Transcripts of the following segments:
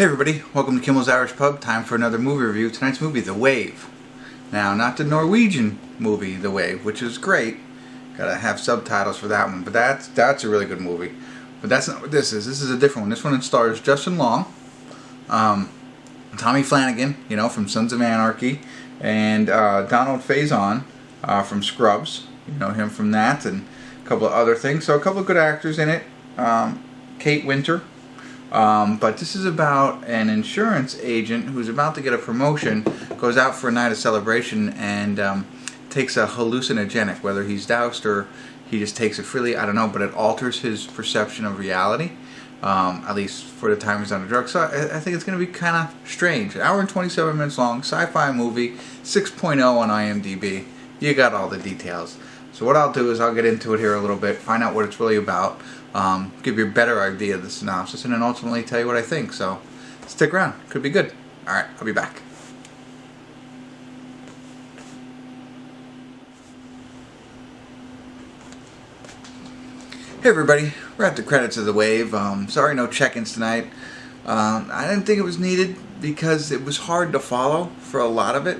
Hey everybody, welcome to Kimmel's Irish Pub. Time for another movie review. Tonight's movie, The Wave. Now, not the Norwegian movie, The Wave, which is great. Gotta have subtitles for that one, but that's a really good movie. But that's not what this is. This is a different one. This one stars Justin Long, Tommy Flanagan, you know, from Sons of Anarchy, and Donald Faison from Scrubs. You know him from that, and a couple of other things. So a couple of good actors in it. Kate Winter. But this is about an insurance agent who's about to get a promotion, goes out for a night of celebration, and takes a hallucinogenic, whether he's doused or he just takes it freely, I don't know, but it alters his perception of reality, at least for the time he's on the drug. So I think it's going to be kind of strange. An hour and 27 minutes long, sci-fi movie, 6.0 on IMDb. You got all the details. So what I'll do is I'll get into it here a little bit, find out what it's really about, give you a better idea of the synopsis, and then ultimately tell you what I think. So stick around. Could be good. Alright, I'll be back. Hey everybody, we're at the credits of The Wave. Sorry no check-ins tonight. I didn't think it was needed because it was hard to follow for a lot of it.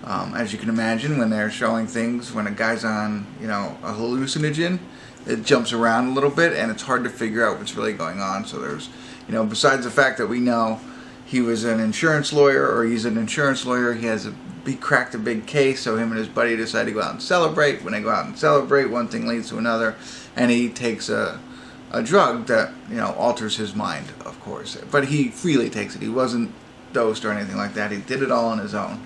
As you can imagine, when they're showing things, when a guy's on, you know, a hallucinogen, it jumps around a little bit and it's hard to figure out what's really going on. So there's, you know, besides the fact that we know he was an insurance lawyer, or he's an insurance lawyer, he cracked a big case, so him and his buddy decide to go out and celebrate. When they go out and celebrate, one thing leads to another, and he takes a drug that, you know, alters his mind, of course. But he freely takes it. He wasn't dosed or anything like that. He did it all on his own.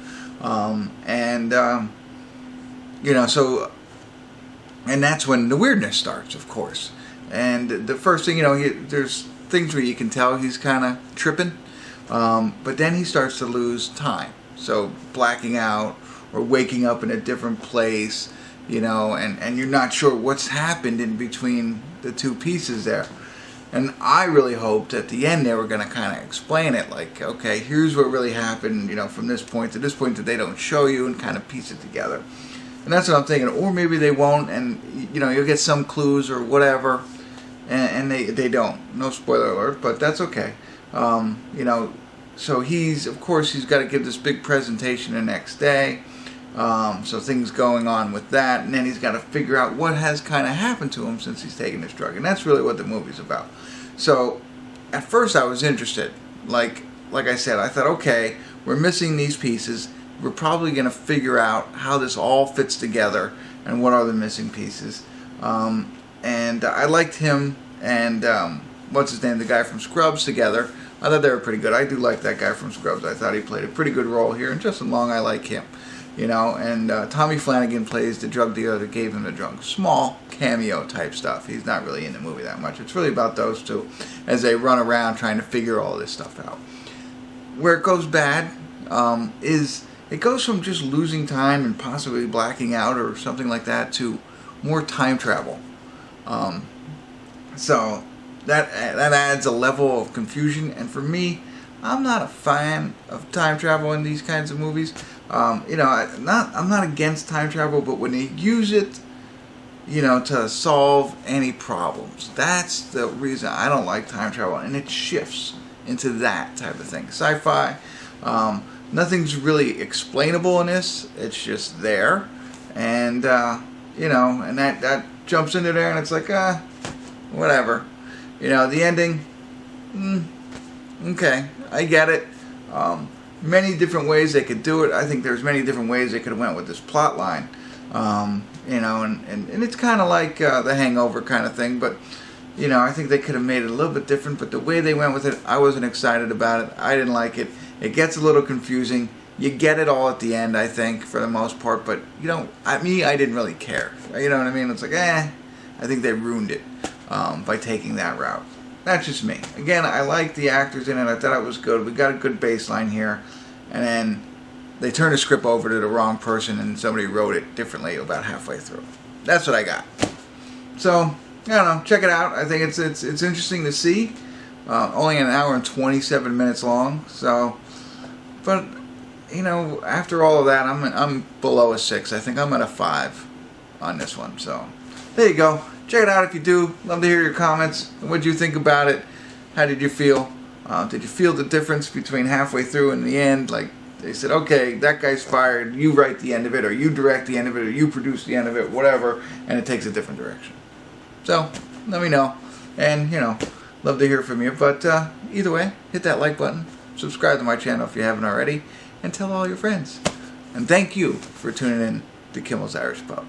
You know, so, and that's when the weirdness starts, of course. And the first thing, you know, there's things where you can tell he's kind of tripping, but then he starts to lose time. So blacking out or waking up in a different place, you know, and you're not sure what's happened in between the two pieces there. And I really hoped at the end they were going to kind of explain it, like, okay, here's what really happened, you know, from this point to this point that they don't show you, and kind of piece it together. And that's what I'm thinking. Or maybe they won't, and, you know, you'll get some clues or whatever, and they don't. No spoiler alert, but that's okay. You know, so of course, he's got to give this big presentation the next day. So things going on with that, and then he's got to figure out what has kind of happened to him since he's taken this drug, and that's really what the movie's about. So at first I was interested, like I said, I thought, okay, we're missing these pieces, we're probably going to figure out how this all fits together and what are the missing pieces. And I liked him and what's his name, the guy from Scrubs together. I thought they were pretty good. I do like that guy from Scrubs. I thought he played a pretty good role here, and Justin Long, I like him. You know, and Tommy Flanagan plays the drug dealer that gave him the drug. Small cameo type stuff. He's not really in the movie that much. It's really about those two as they run around trying to figure all this stuff out. Where it goes bad is it goes from just losing time and possibly blacking out or something like that to more time travel. So that adds a level of confusion, and for me, I'm not a fan of time travel in these kinds of movies. You know, I'm not against time travel, but when they use it, you know, to solve any problems, that's the reason I don't like time travel, and it shifts into that type of thing. Sci-fi, nothing's really explainable in this. It's just there, and you know, and that jumps into there, and it's like, whatever. You know, the ending, okay, I get it. Many different ways they could do it. I think there's many different ways they could have went with this plot line. You know, and it's kind of like the Hangover kind of thing, but, you know, I think they could have made it a little bit different, but the way they went with it, I wasn't excited about it. I didn't like it. It gets a little confusing. You get it all at the end, I think, for the most part, but, you know, I didn't really care. You know what I mean? It's like, I think they ruined it by taking that route. That's just me. Again, I like the actors in it. I thought it was good. We got a good baseline here. And then they turned the script over to the wrong person, and somebody wrote it differently about halfway through. That's what I got. So, I don't know. Check it out. I think it's interesting to see. Only an hour and 27 minutes long. So, but, you know, after all of that, I'm below a 6. I think I'm at a 5 on this one. So, there you go. Check it out if you do. Love to hear your comments. What did you think about it? How did you feel? Did you feel the difference between halfway through and the end? Like they said, okay, that guy's fired, you write the end of it, or you direct the end of it, or you produce the end of it, whatever, and it takes a different direction. So, let me know. And, you know, love to hear from you. But either way, hit that like button, subscribe to my channel if you haven't already, and tell all your friends. And thank you for tuning in to Kimmel's Irish Pub.